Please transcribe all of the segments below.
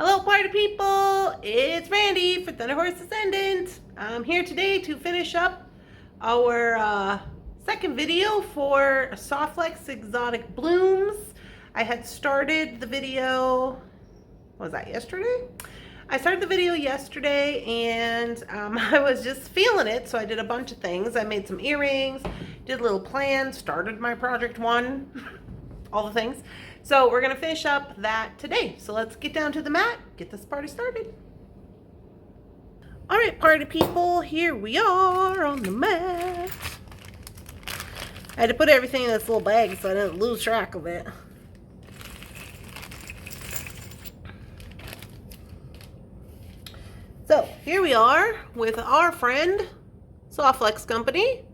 Hello party people, it's Randy for Thunderhorse Descendant. I'm here today to finish up our second video for Softflex Exotic Blooms. I had started the video, was that yesterday? I started the video yesterday and I was just feeling it, so I did a bunch of things. I made some earrings, did a little plan, started my project one, all the things. So we're gonna finish up that today. So let's get down to the mat, get this party started. All right, party people, here we are on the mat. I had to put everything in this little bag so I didn't lose track of it. So here we are with our friend Softflex Company.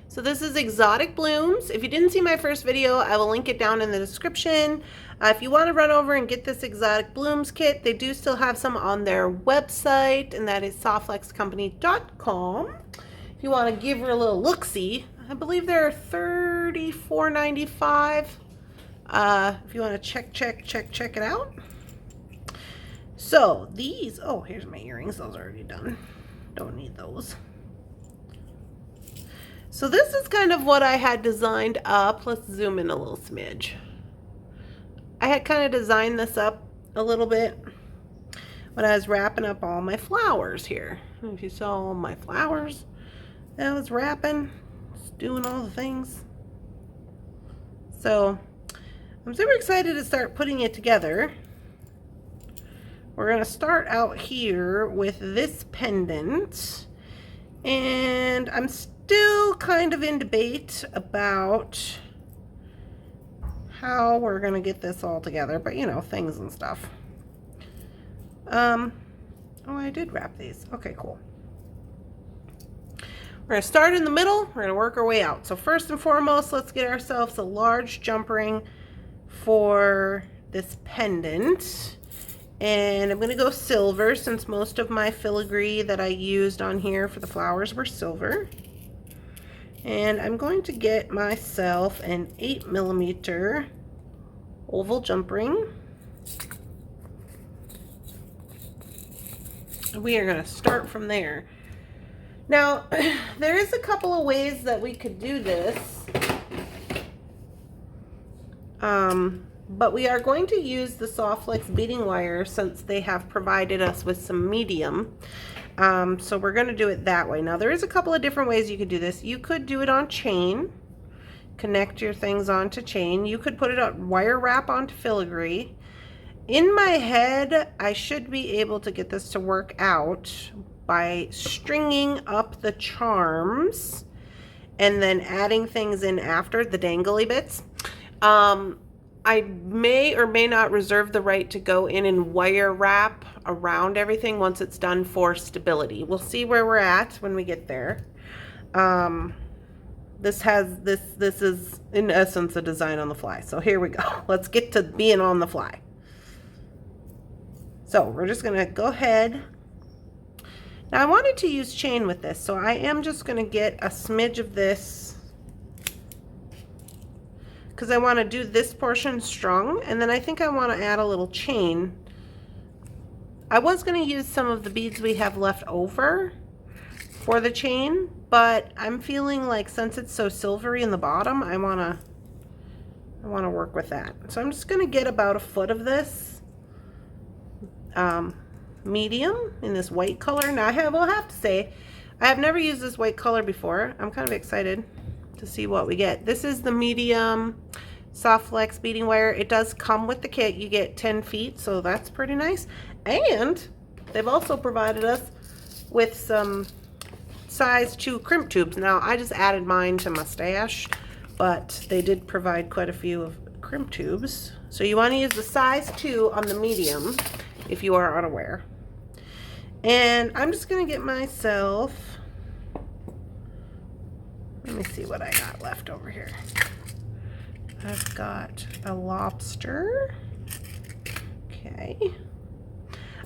So this is Exotic Blooms. If you didn't see my first video, I will link it down in the description. If you want to run over and get this Exotic Blooms kit, they do still have some on their website, and that is softflexcompany.com. If you want to give her a little look-see, I believe they're $34.95. If you want to check it out. So these, oh, here's my earrings. Those are already done. Don't need those. So this is kind of what I had designed up. Let's zoom in a little smidge. I had kind of designed this up a little bit when I was wrapping up all my flowers here. If you saw all my flowers, I was wrapping, just doing all the things. So I'm super excited to start putting it together. We're going to start out here with this pendant, and I'm still kind of in debate about how we're going to get this all together, but you know, things and stuff. Oh, I did wrap these. Okay, cool. We're going to start in the middle. We're going to work our way out. So first and foremost, let's get ourselves a large jump ring for this pendant. And I'm going to go silver, since most of my filigree that I used on here for the flowers were silver. And I'm going to get myself an 8mm oval jump ring. We are going to start from there. Now, there is a couple of ways that we could do this. But we are going to use the Softflex beading wire since they have provided us with some medium. So we're going to do it that way. Now there is a couple of different ways you could do this. You could do it on chain, connect your things onto chain. You could put it on wire wrap onto filigree. In my head, I should be able to get this to work out by stringing up the charms and then adding things in after, the dangly bits. I may or may not reserve the right to go in and wire wrap around everything once it's done for stability. We'll see where we're at when we get there. This is in essence a design on the fly. So here we go. Let's get to being on the fly. So we're just gonna go ahead. Now I wanted to use chain with this, so I am just gonna get a smidge of this, because I want to do this portion strung, and then I think I want to add a little chain. I was going to use some of the beads we have left over for the chain, but I'm feeling like since it's so silvery in the bottom, I want to work with that. So I'm just going to get about 1 foot of this medium in this white color. Now I will have to say, I have never used this white color before. I'm kind of excited to see what we get. This is the medium Softflex beading wire. It does come with the kit. You get 10 feet, so that's pretty nice. And they've also provided us with some size 2 crimp tubes. Now I just added mine to my stash, but they did provide quite a few of crimp tubes. So you want to use the size 2 on the medium if you are unaware. And I'm just going to get myself, let me see what I got left over here. I've got a lobster. Okay.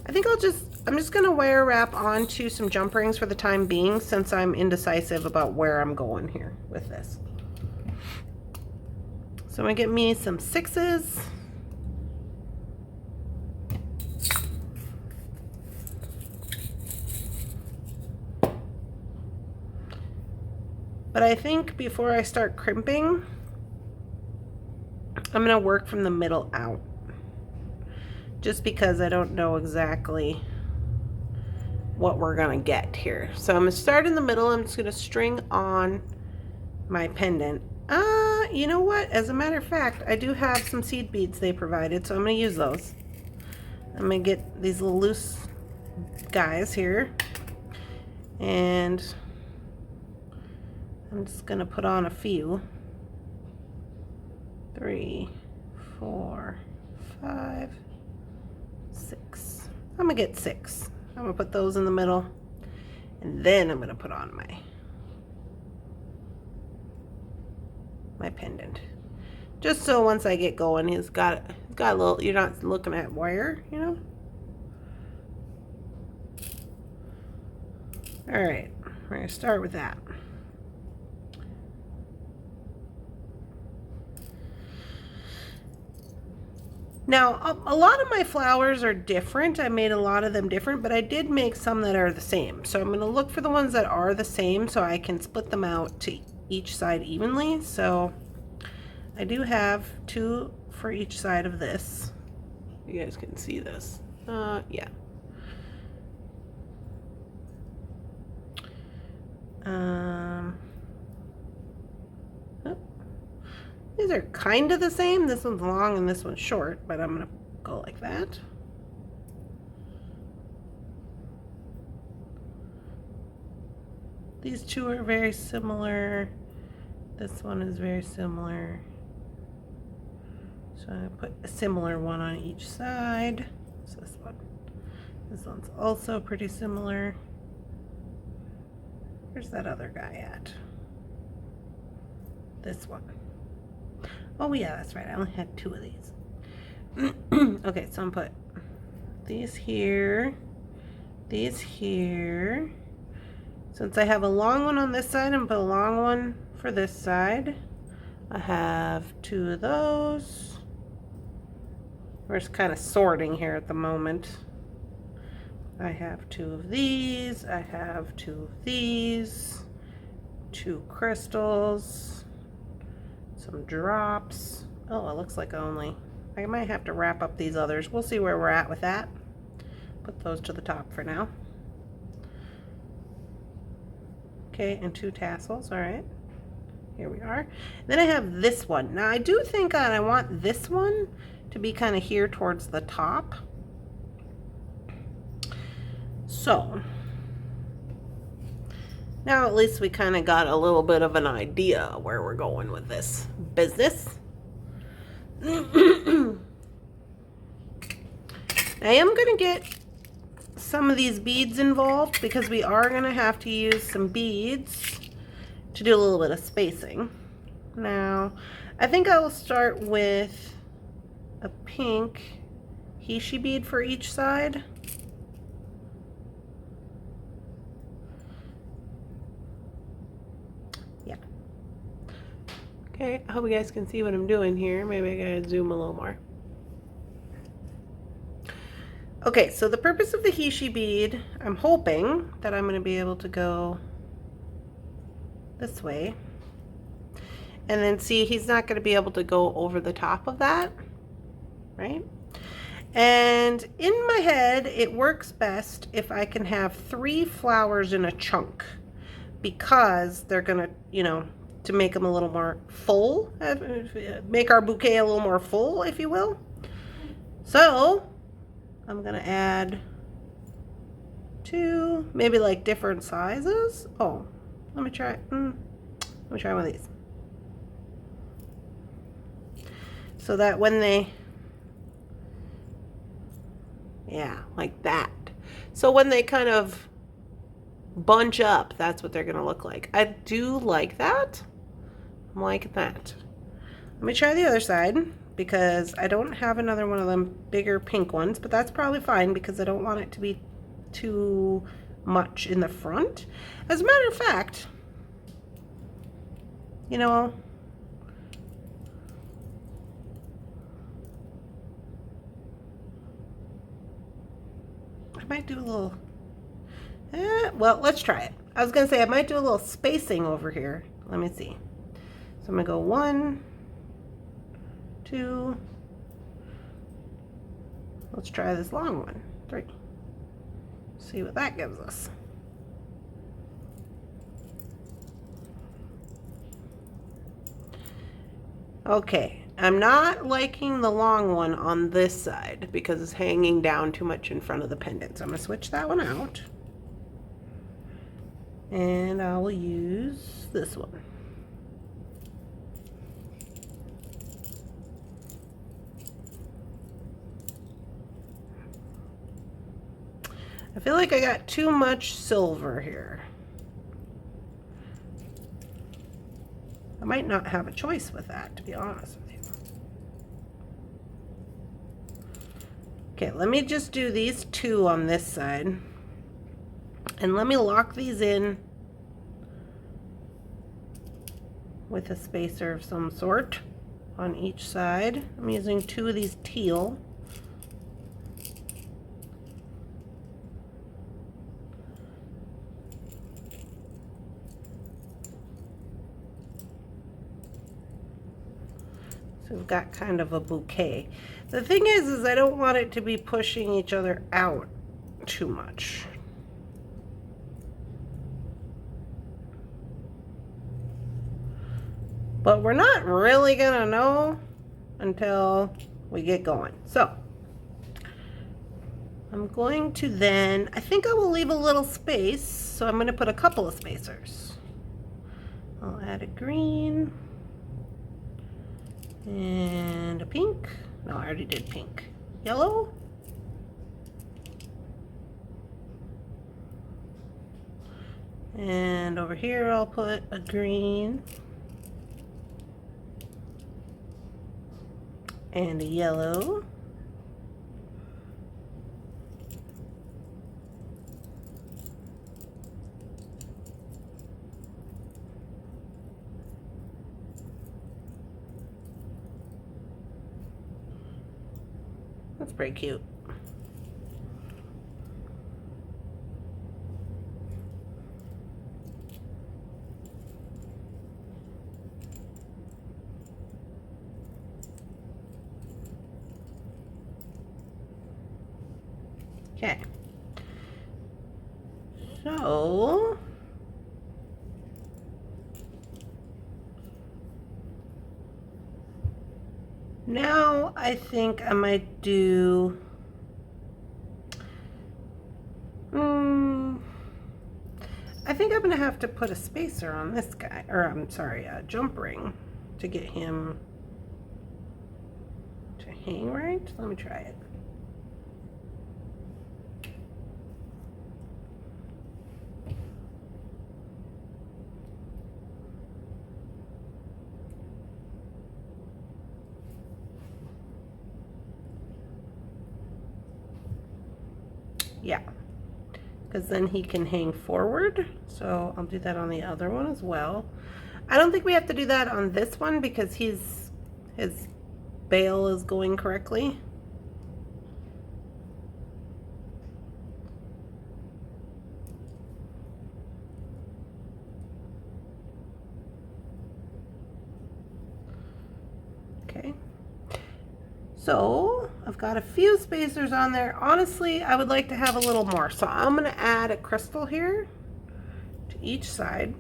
I think I'm just going to wire wrap onto some jump rings for the time being, since I'm indecisive about where I'm going here with this. So I'm going to get me some 6s. But I think before I start crimping, I'm gonna work from the middle out. Just because I don't know exactly what we're gonna get here. So I'm gonna start in the middle. I'm just gonna string on my pendant. You know what? As a matter of fact, I do have some seed beads they provided, so I'm gonna use those. I'm gonna get these little loose guys here, and I'm just gonna put on a few. 3, 4, 5, 6. I'm gonna get 6. I'm gonna put those in the middle, and then I'm gonna put on my pendant. Just so once I get going, he's got a little, you're not looking at wire, you know? All right, we're gonna start with that. Now, a lot of my flowers are different. I made a lot of them different, but I did make some that are the same. So I'm gonna look for the ones that are the same so I can split them out to each side evenly. So I do have 2 for each side of this. You guys can see this. Yeah. Oh. These are kind of the same. This one's long and this one's short, but I'm gonna go like that. These 2 are very similar. This one is very similar. So I put a similar one on each side. So this one. This one's also pretty similar. Where's that other guy at? This one. Oh yeah, that's right. I only had 2 of these. Okay, so I'm put these here, these here. Since I have a long one on this side and put a long one for this side, I have 2 of those. We're just kind of sorting here at the moment. I have 2 of these, I have 2 of these, 2 crystals, some drops. Oh, it looks like I might have to wrap up these others. We'll see where we're at with that. Put those to the top for now. Okay, and 2 tassels, all right. Here we are. Then I have this one. Now I do think that I want this one to be kind of here towards the top. So now at least we kind of got a little bit of an idea where we're going with this business. I am going to get some of these beads involved because we are going to have to use some beads to do a little bit of spacing. Now, I think I will start with a pink Heishi bead for each side. Yeah. Okay, I hope you guys can see what I'm doing here. Maybe I gotta zoom a little more. Okay, so the purpose of the Heishi bead, I'm hoping that I'm going to be able to go this way. And then see, he's not going to be able to go over the top of that, right? And in my head, it works best if I can have 3 flowers in a chunk, because they're going to, you know, to make them a little more full, make our bouquet a little more full, if you will. So I'm gonna add 2, maybe like different sizes. Oh, let me try one of these. So that when they, yeah, like that. So when they kind of bunch up, that's what they're gonna look like. I do like that. I'm liking that. Let me try the other side, because I don't have another one of them bigger pink ones, but that's probably fine because I don't want it to be too much in the front. As a matter of fact, you know, I might do a little, well, let's try it. I was gonna say I might do a little spacing over here let me see. So I'm gonna go 1, 2, let's try this long one, 3. See what that gives us. Okay, I'm not liking the long one on this side because it's hanging down too much in front of the pendant. So I'm gonna switch that one out. And I will use this one. I feel like I got too much silver here. I might not have a choice with that, to be honest with you. Okay, let me just do these 2 on this side. And let me lock these in with a spacer of some sort on each side. I'm using 2 of these teal. So we've got kind of a bouquet. The thing is I don't want it to be pushing each other out too much. But we're not really gonna know until we get going. So I'm going to then, I think I will leave a little space, so I'm gonna put a couple of spacers. I'll add a green and a pink. No, I already did pink. Yellow. And over here I'll put a green and a yellow. That's pretty cute. Okay. So now I think I might do I think I'm gonna have to put a spacer on this guy, or I'm sorry, a jump ring to get him to hang right. Let me try it. Yeah, because then he can hang forward. So I'll do that on the other one as well. I don't think we have to do that on this one because his bail is going correctly. Okay. So I've got a few spacers on there. Honestly, I would like to have a little more. So I'm going to add a crystal here to each side.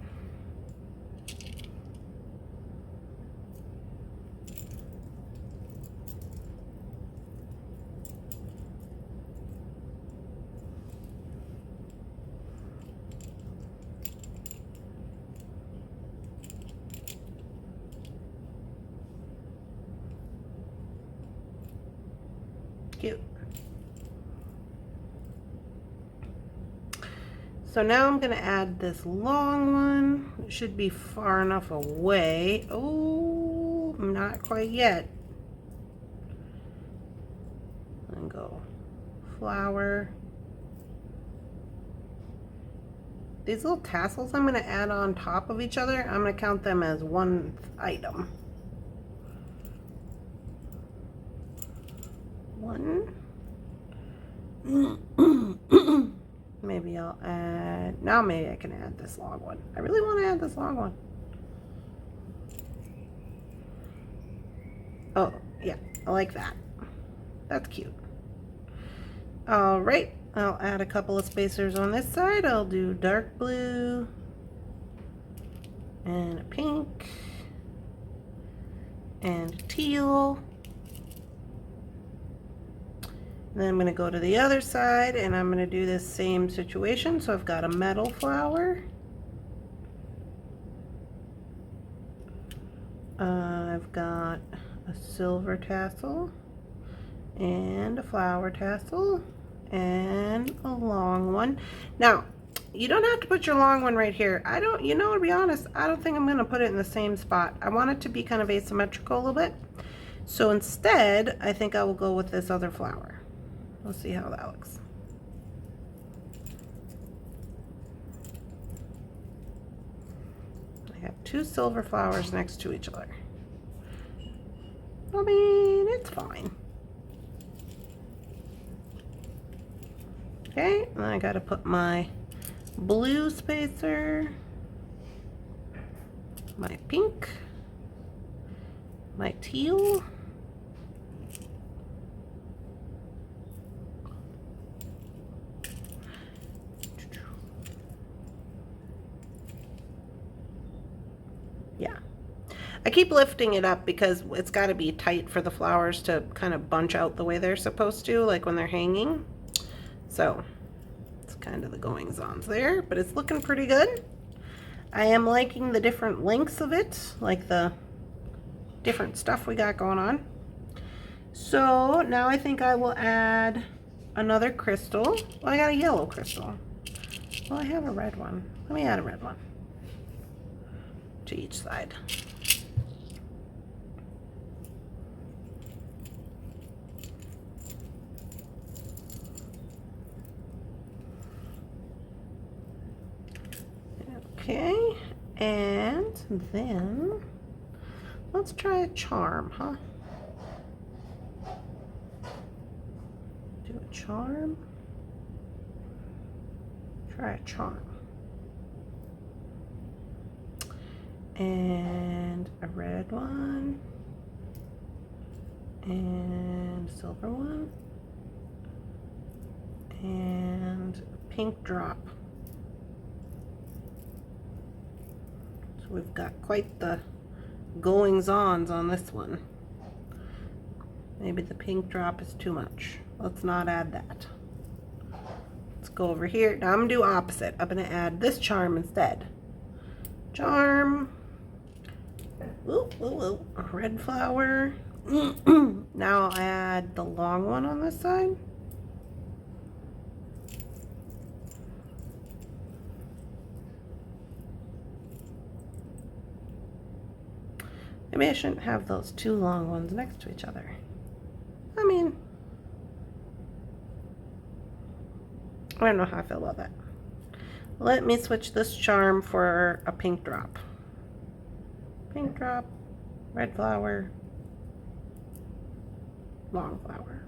Cute. So now I'm going to add this long one. It should be far enough away. Oh, not quite yet. And go flower. These little tassels I'm going to add on top of each other, I'm going to count them as one item. One. Maybe I'll add, now maybe I can add this long one. I really want to add this long one. Oh, yeah, I like that. That's cute. All right, I'll add a couple of spacers on this side. I'll do dark blue and a pink and teal. And then I'm going to go to the other side and I'm going to do this same situation. So I've got a metal flower. I've got a silver tassel and a flower tassel and a long one. Now, you don't have to put your long one right here. To be honest, I don't think I'm going to put it in the same spot. I want it to be kind of asymmetrical a little bit. So instead, I think I will go with this other flower. We'll see how that looks. I have two silver flowers next to each other. I mean, it's fine. Okay, and I gotta put my blue spacer, my pink, my teal, yeah. I keep lifting it up because it's got to be tight for the flowers to kind of bunch out the way they're supposed to, like when they're hanging. So it's kind of the goings-ons there, but it's looking pretty good. I am liking the different lengths of it, like the different stuff we got going on. So now I think I will add another crystal. Well, I got a yellow crystal. Well, I have a red one. Let me add a red one to each side. Okay, and then let's try a charm, huh? Do a charm. Try a charm. And a red one. And a silver one. And a pink drop. So we've got quite the goings-ons on this one. Maybe the pink drop is too much. Let's not add that. Let's go over here. Now I'm going to do opposite. I'm going to add this charm instead. Charm. Ooh, ooh, ooh. A red flower. Now I'll add the long one on this side. Maybe I shouldn't have those two long ones next to each other. I mean, I don't know how I feel about that. Let me switch this charm for a pink drop. Pink drop, red flower, long flower.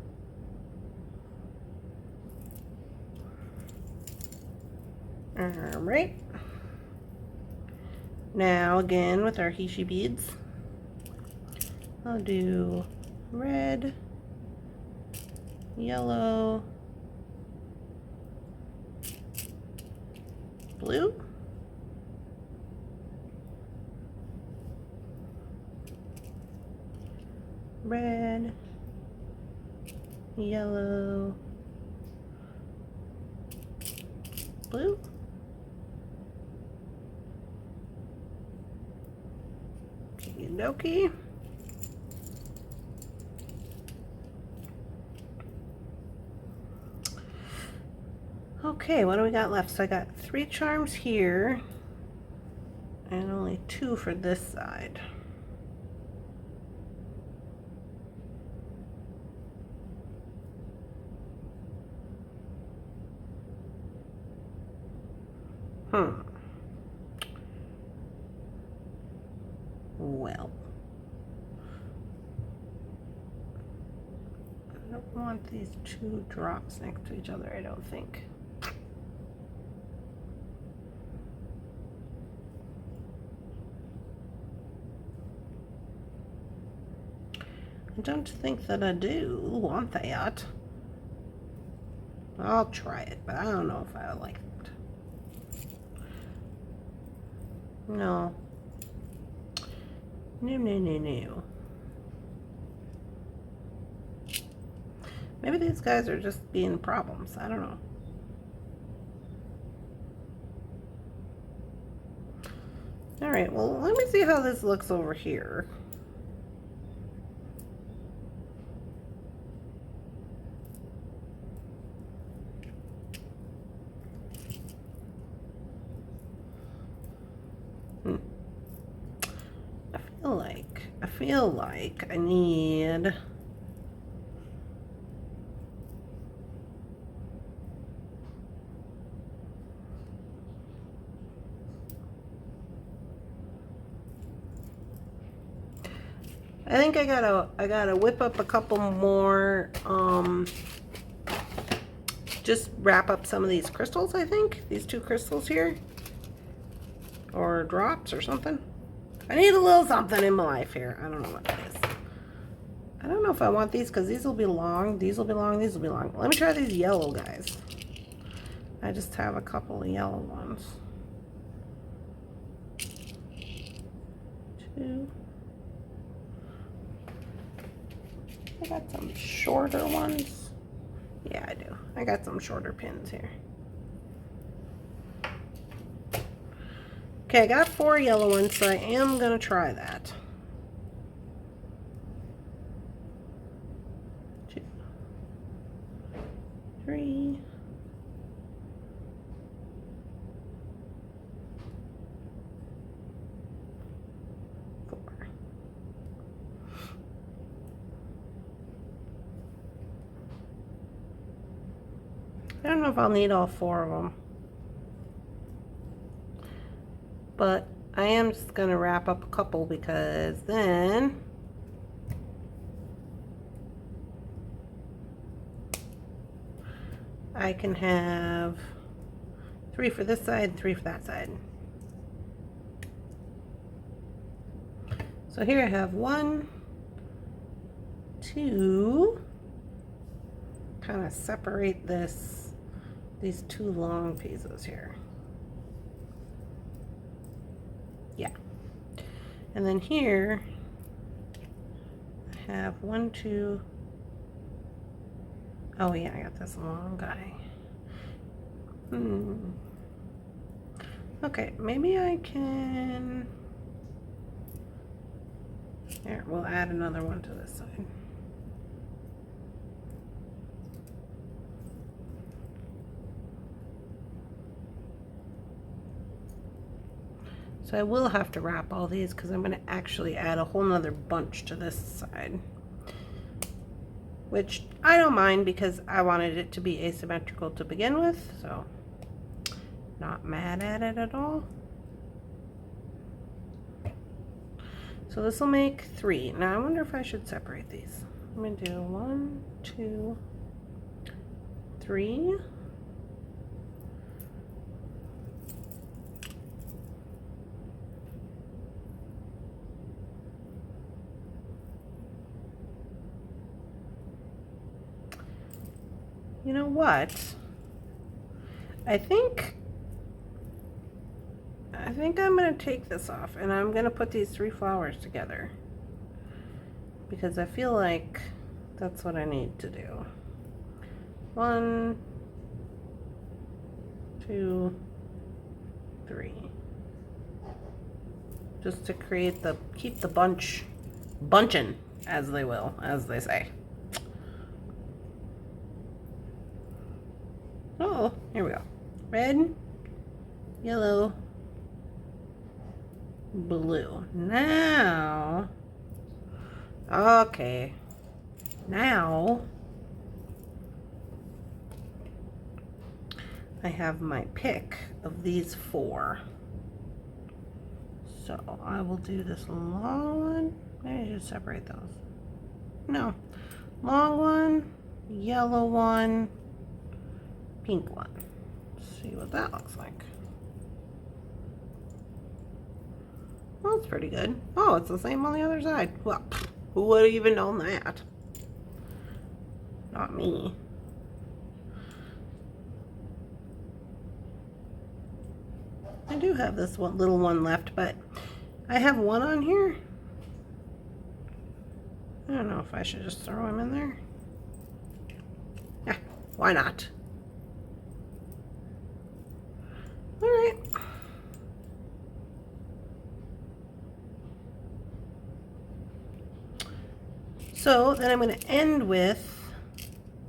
All right. Now again with our Heishi beads, I'll do red, yellow, blue, red, yellow, blue, okie dokie. Okay, what do we got left? So I got 3 charms here and only 2 for this side. Well, I don't want these 2 drops next to each other, I don't think. I don't think that I do want that. I'll try it, but I don't know if I like it. No. No, no, no, no. Maybe these guys are just being problems. I don't know. Alright, well, let me see how this looks over here. I feel like I need I think I gotta whip up a couple more, just wrap up some of these crystals, I think. These two crystals here. Or drops or something. I need a little something in my life here. I don't know what that is. I don't know if I want these because these will be long. These will be long. These will be long. Let me try these yellow guys. I just have a couple of yellow ones. Two. I got some shorter ones. Yeah, I do. I got some shorter pins here. Okay, I got 4 yellow ones, so I am gonna try that. 2, 3. 4. I don't know if I'll need all 4 of them. But I am just going to wrap up a couple because then I can have 3 for this side and 3 for that side. So here I have 1, 2, kind of separate these 2 long pieces here. Yeah. And then here I have 1, 2. Oh yeah, I got this long guy. Okay, maybe I can. Here, we'll add another one to this side. So I will have to wrap all these because I'm going to actually add a whole nother bunch to this side. Which I don't mind because I wanted it to be asymmetrical to begin with. So not mad at it at all. So this will make 3. Now I wonder if I should separate these. I'm going to do 1, 2, 3. You know what? I think I'm going to take this off and I'm going to put these 3 flowers together because I feel like that's what I need to do. 1, 2, 3. Just to keep the bunch bunching, as they say. Oh, here we go. Red, yellow, blue. Now, okay. Now, I have my pick of these 4. So I will do this long one. Maybe I should separate those. No. Long one, yellow one, pink one. Let's see what that looks like. Well, it's pretty good. Oh, it's the same on the other side. Well, Who would have even known that? Not me. I do have this one little one left, but I have one on here. I don't know if I should just throw him in there. Yeah, why not? All right. So then I'm going to end with,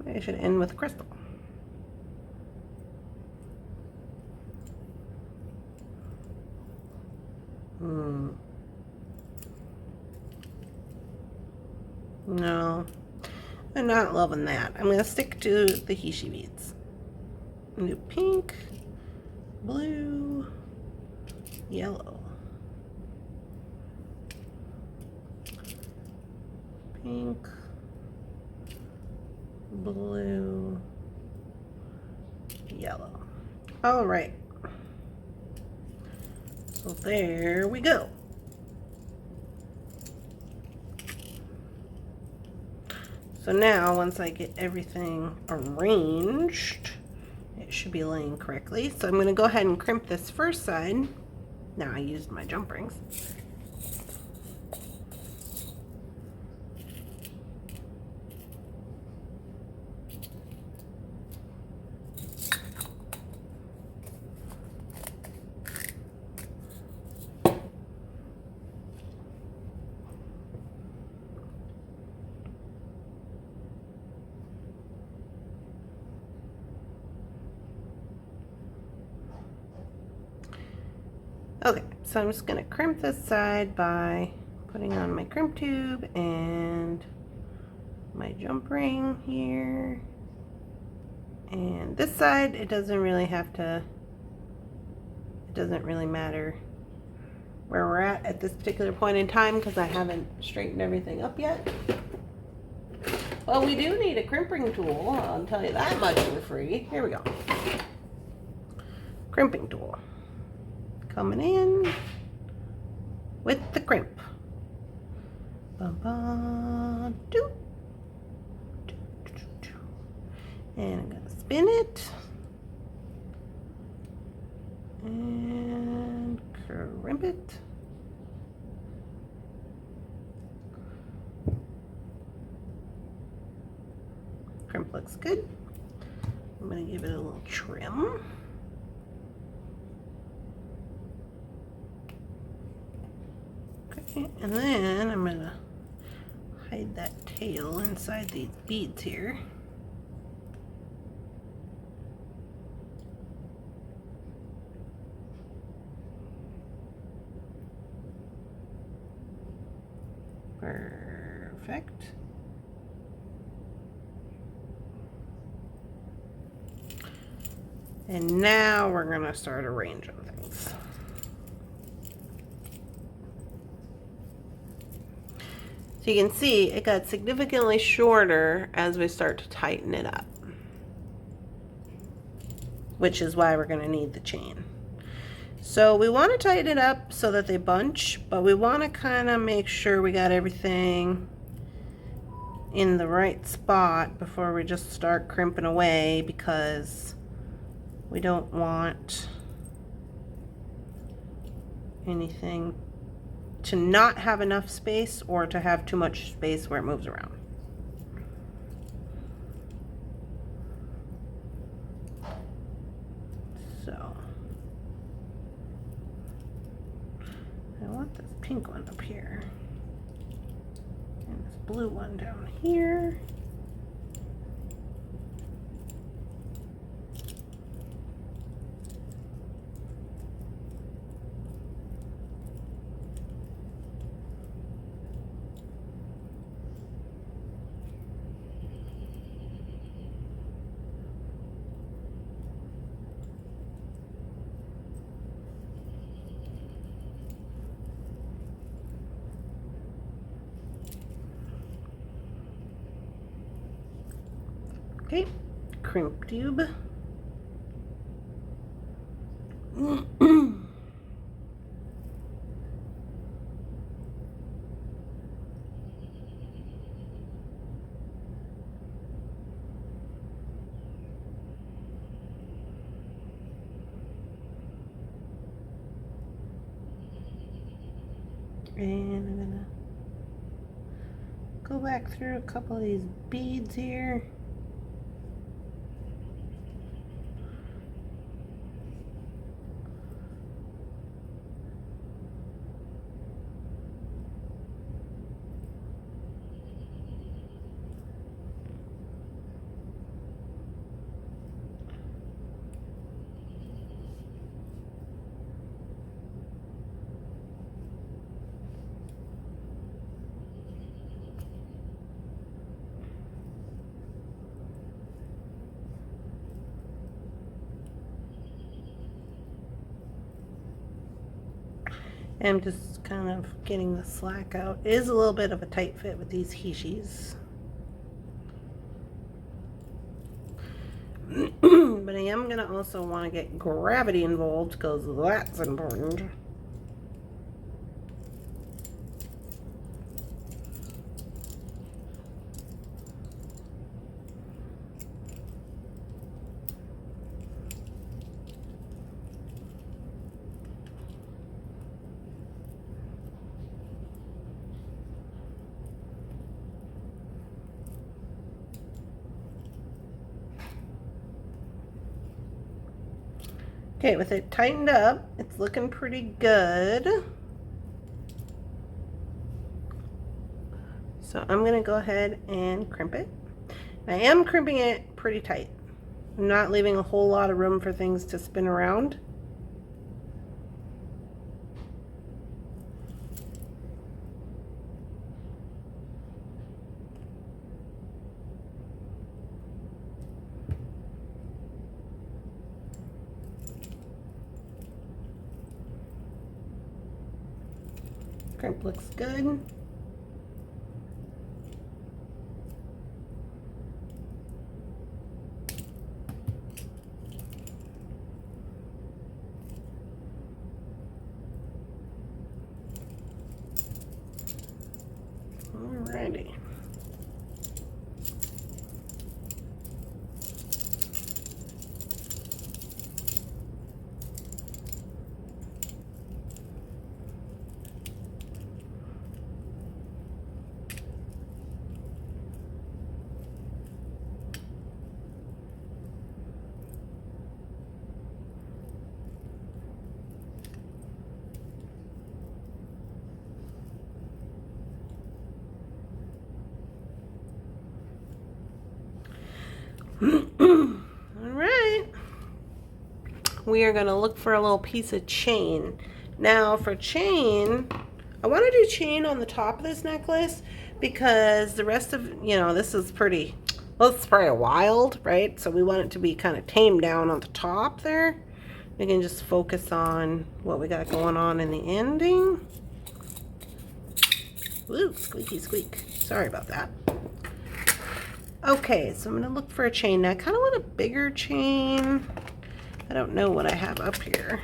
maybe I should end with crystal. No, I'm not loving that. I'm going to stick to the Hishi beads. I'm going to do pink, blue, yellow. Pink, blue, yellow. All right. So there we go. So now, once I get everything arranged, it should be laying correctly. So I'm going to go ahead and crimp this first side. Now I used my jump rings. Okay, so I'm just going to crimp this side by putting on my crimp tube and my jump ring here. And this side, it doesn't really have to, it doesn't really matter where we're at this particular point in time because I haven't straightened everything up yet. Well, we do need a crimping tool, I'll tell you that much for free. Here we go. Crimping tool. Coming in with the crimp. And I'm going to spin it and crimp it. Crimp looks good. I'm going to give it a little trim. Okay, and then I'm going to hide that tail inside these beads here. Perfect. And now we're going to start arranging things. So you can see it got significantly shorter as we start to tighten it up, which is why we're going to need the chain. So we want to tighten it up so that they bunch, but we want to kind of make sure we got everything in the right spot before we just start crimping away, because we don't want anything to not have enough space or to have too much space where it moves around. So I want this pink one up here and this blue one down here. Okay, crimp tube. And I'm gonna go back through a couple of these beads here. I'm just kind of getting the slack out. It is a little bit of a tight fit with these hishis. But I am going to also want to get gravity involved because that's important. Okay, with it tightened up, it's looking pretty good. So I'm gonna go ahead and crimp it. I am crimping it pretty tight. I'm not leaving a whole lot of room for things to spin around. Crimp looks good. Alrighty. All right, we are going to look for a little piece of chain. Now for chain, I want to do chain on the top of this necklace because the rest of, this is pretty, well, it's pretty wild, right? So we want it to be kind of tamed down on the top there. We can just focus on what we got going on in the ending. Woo, squeaky squeak. Sorry about that. Okay, so I'm going to look for a chain. Now, I kind of want a bigger chain. I don't know what I have up here.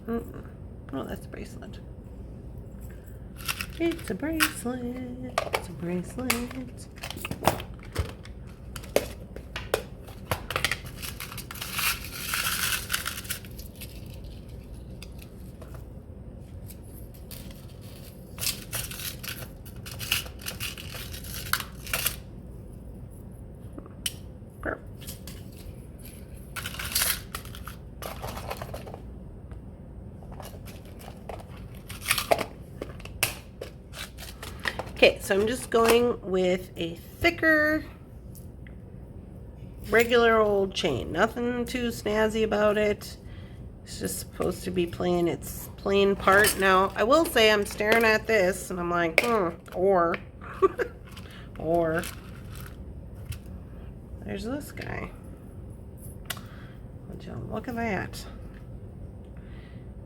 Oh, that's a bracelet. It's a bracelet. It's a bracelet. Okay, so I'm just going with a thicker, regular old chain. Nothing too snazzy about it. It's just supposed to be playing its plain part. Now, I will say I'm staring at this and I'm like, or there's this guy. Would you look at that?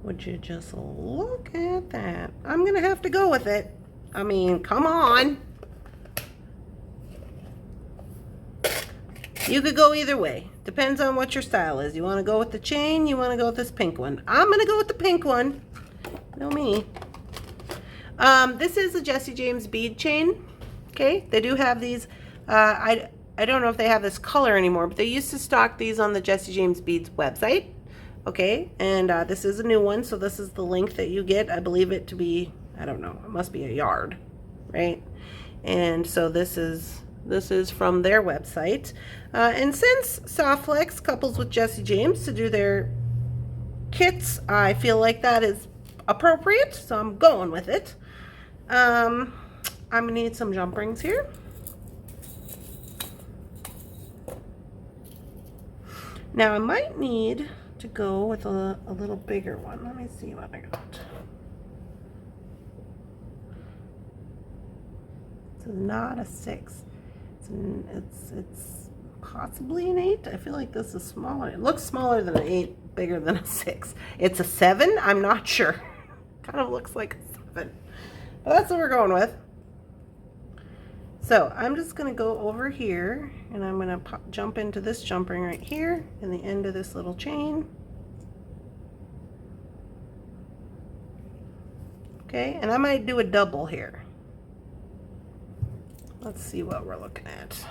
Would you just look at that? I'm gonna have to go with it. I mean, come on. You could go either way. Depends on what your style is. You want to go with the chain, you want to go with this pink one. I'm going to go with the pink one. Know me. This is a Jesse James bead chain. Okay, they do have these. I I don't know if they have this color anymore, but they used to stock these on the Jesse James Beads website. Okay, and this is a new one, so this is the length that you get. I believe it to be, I don't know, it must be a yard, right? And so this is from their website. And since Softflex couples with Jesse James to do their kits, I feel like that is appropriate, so I'm going with it. I'm gonna need some jump rings here. Now I might need to go with a little bigger one. Let me see what I got. It's not a 6. It's possibly an 8. I feel like this is smaller. It looks smaller than an 8, bigger than a 6. It's a 7. I'm not sure. Kind of looks like a 7. But that's what we're going with. So I'm just going to go over here and I'm going to jump into this jump ring right here in the end of this little chain. Okay, and I might do a double here. Let's see what we're looking at.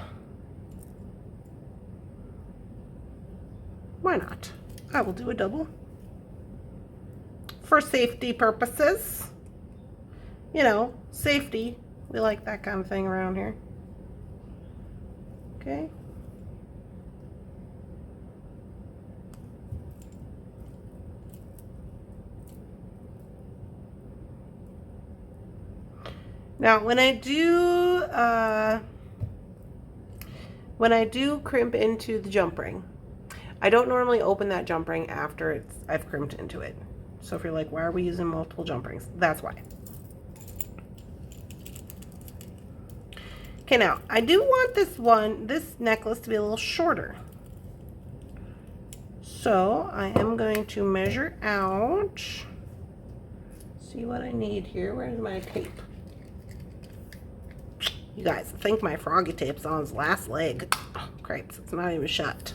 Why not? I will do a double. For safety purposes. You know, safety. We like that kind of thing around here. Okay. Now, when I do crimp into the jump ring, I don't normally open that jump ring after I've crimped into it. So if you're like, why are we using multiple jump rings? That's why. Okay, now I do want this necklace to be a little shorter. So I am going to measure out, see what I need here. Where's my tape? You guys, I think my froggy tape's on his last leg. Oh, cripes, it's not even shut.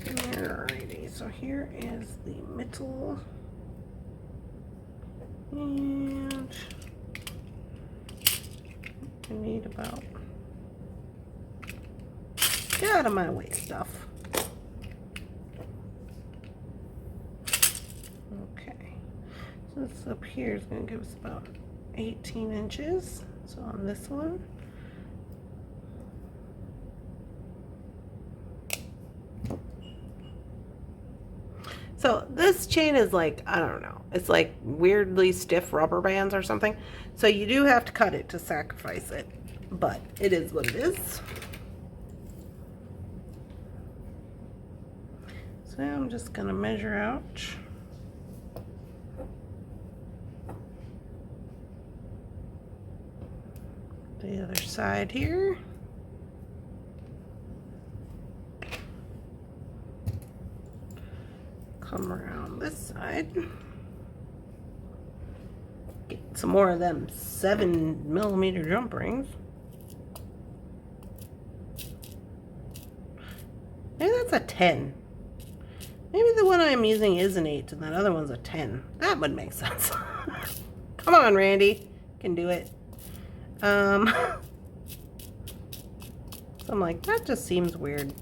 Alrighty, so here is the middle. And I need about, get out of my way, stuff. Okay, so this up here is going to give us about 18 inches. So on this one, so this chain is like, I don't know, it's like weirdly stiff rubber bands or something. So you do have to cut it to sacrifice it, but it is what it is. So I'm just gonna measure out. The other side here. Come around this side. Get some more of them 7mm jump rings. Maybe that's a 10. Maybe the one I'm using is an 8 and that other one's a 10. That would make sense. Come on, Randy. You can do it. So I'm like, that just seems weird.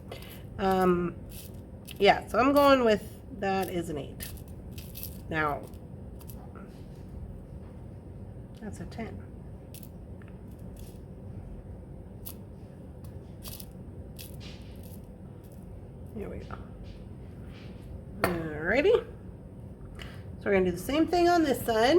Yeah, so I'm going with that is an 8. Now, that's a 10. Here we go. Alrighty. So we're going to do the same thing on this side.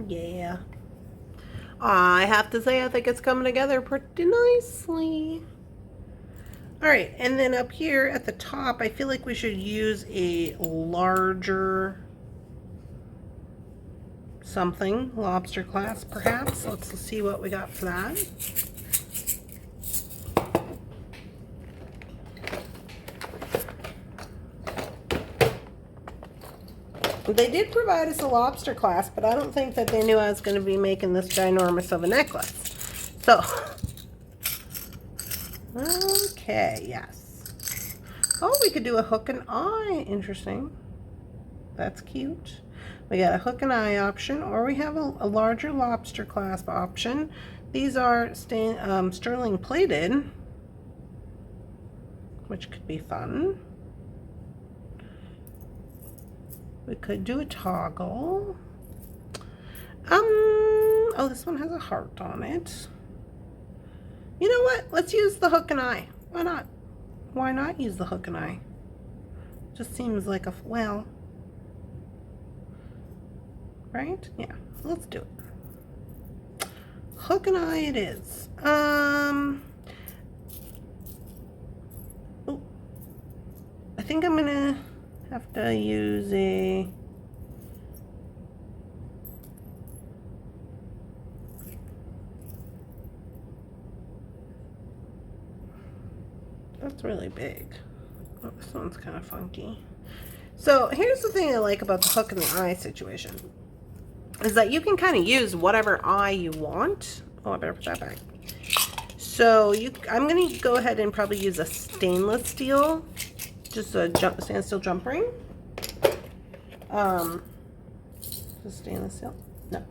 Yeah. I have to say, I think it's coming together pretty nicely. All right, and then up here at the top, I feel like we should use a larger something, lobster clasp perhaps. Let's see what we got for that. They did provide us a lobster clasp, but I don't think that they knew I was going to be making this ginormous of a necklace. So, okay, yes. Oh, we could do a hook and eye. Interesting. That's cute. We got a hook and eye option, or we have a larger lobster clasp option. These are sterling plated, which could be fun. We could do a toggle. Oh, this one has a heart on it. You know what? Let's use the hook and eye. Why not? Why not use the hook and eye? Just seems like a, well, right? Yeah, let's do it. Hook and eye it is. Oh, I think I'm gonna have to use a, that's really big. Oh, this one's kind of funky. So here's the thing I like about the hook and the eye situation, is that you can kind of use whatever eye you want. Oh, I better put that back. So I'm gonna go ahead and probably use a stainless steel, just a stainless steel jump ring. Just stainless steel? No.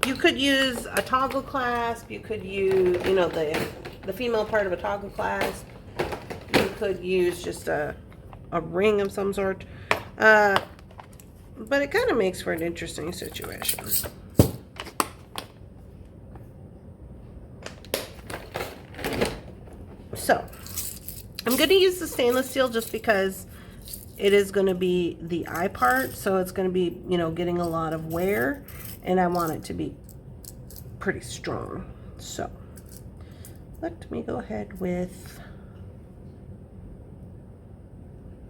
You could use a toggle clasp. You could use, you know, the female part of a toggle clasp. You could use just a ring of some sort. But it kind of makes for an interesting situation. So, I'm going to use the stainless steel just because it is going to be the eye part, so it's going to be, you know, getting a lot of wear, and I want it to be pretty strong. So, let me go ahead with,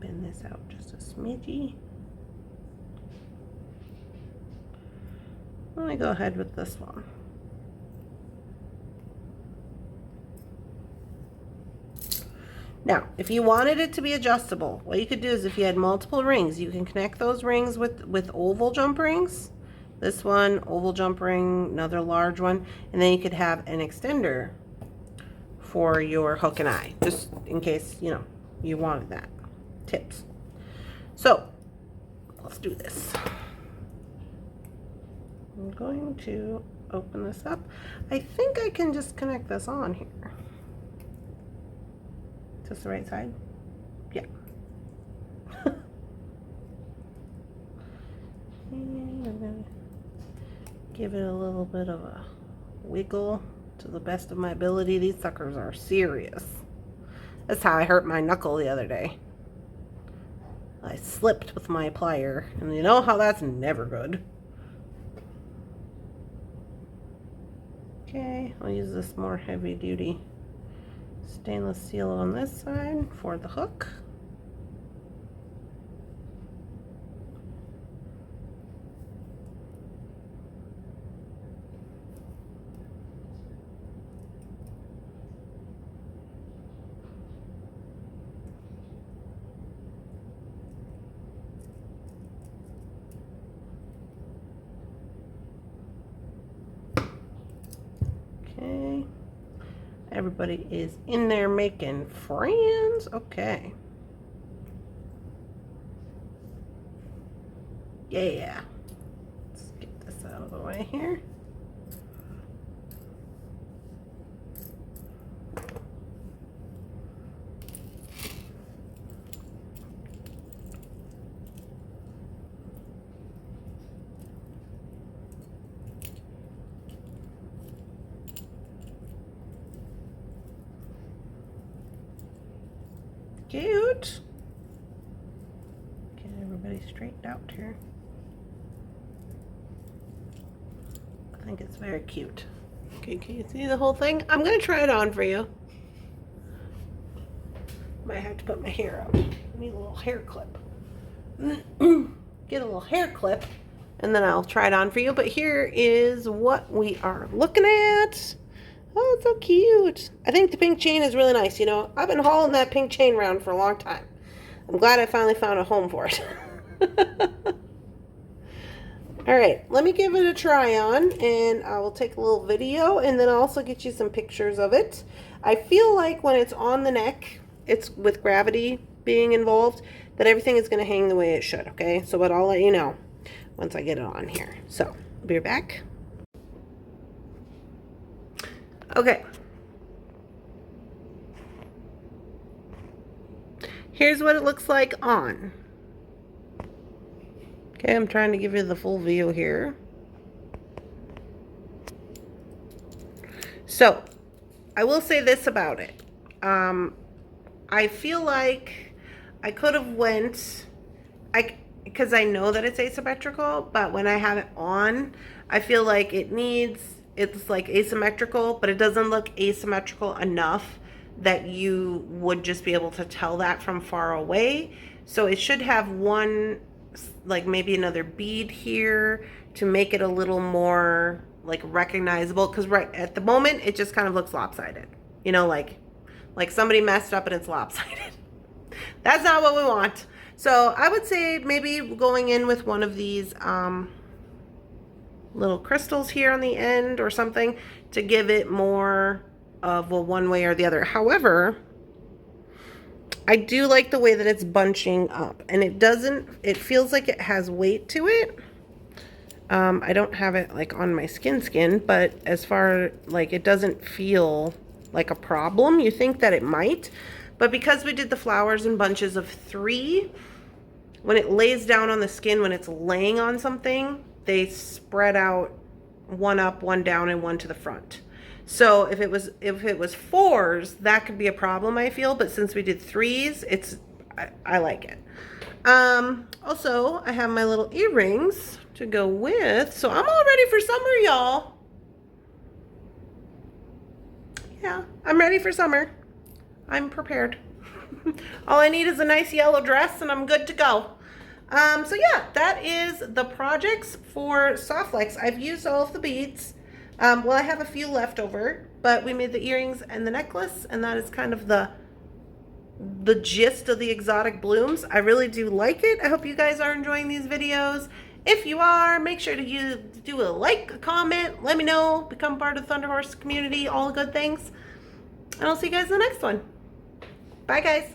bend this out just a smidgy. Let me go ahead with this one. Now, if you wanted it to be adjustable, what you could do is, if you had multiple rings, you can connect those rings with oval jump rings. This one, oval jump ring, another large one, and then you could have an extender for your hook and eye, just in case, you know, you wanted that. Tips. So, let's do this. I'm going to open this up. I think I can just connect this on here. Is this the right side? Yeah. And I'm going to give it a little bit of a wiggle to the best of my ability. These suckers are serious. That's how I hurt my knuckle the other day. I slipped with my plier, and you know how that's never good. Okay, I'll use this more heavy duty stainless steel on this side for the hook. Okay. Everybody is in there making friends. Okay. Yeah. Let's get this out of the way here. Cute. Get everybody straightened out here. I think it's very cute. Okay, can you see the whole thing? I'm going to try it on for you. Might have to put my hair up. I need a little hair clip. Get a little hair clip, and then I'll try it on for you. But here is what we are looking at. Oh, it's so cute. I think the pink chain is really nice. You know, I've been hauling that pink chain around for a long time. I'm glad I finally found a home for it. All right, let me give it a try on, and I will take a little video, and then I'll also get you some pictures of it. I feel like when it's on the neck, it's with gravity being involved, that everything is going to hang the way it should, okay? So, but I'll let you know once I get it on here. So, I'll be right back. Okay. Here's what it looks like on. Okay, I'm trying to give you the full view here. So, I will say this about it. I feel like I could have went, because I know that it's asymmetrical, but when I have it on, I feel like it's like asymmetrical, but it doesn't look asymmetrical enough that you would just be able to tell that from far away. So it should have one, like maybe another bead here to make it a little more like recognizable, because right at the moment it just kind of looks lopsided, you know, like somebody messed up and it's lopsided. That's not what we want. So I would say maybe going in with one of these little crystals here on the end or something to give it more of a one way or the other. However, I do like the way that it's bunching up, and it feels like it has weight to it. I don't have it like on my skin, but as far like it doesn't feel like a problem. You think that it might, but because we did the flowers in bunches of 3, when it lays down on the skin, when it's laying on something, they spread out, one up, one down, and one to the front. So if it was 4s, that could be a problem, I feel. But since we did 3s, I like it. Also, I have my little earrings to go with, so I'm all ready for summer, y'all. Yeah, I'm ready for summer. I'm prepared. All I need is a nice yellow dress, and I'm good to go. So yeah, that is the projects for Softflex. I've used all of the beads. Well, I have a few left over, but we made the earrings and the necklace, and that is kind of the gist of the exotic blooms. I really do like it. I hope you guys are enjoying these videos. If you are, make sure to do a like, a comment, let me know, become part of the Thunderhorse community, all the good things. And I'll see you guys in the next one. Bye, guys.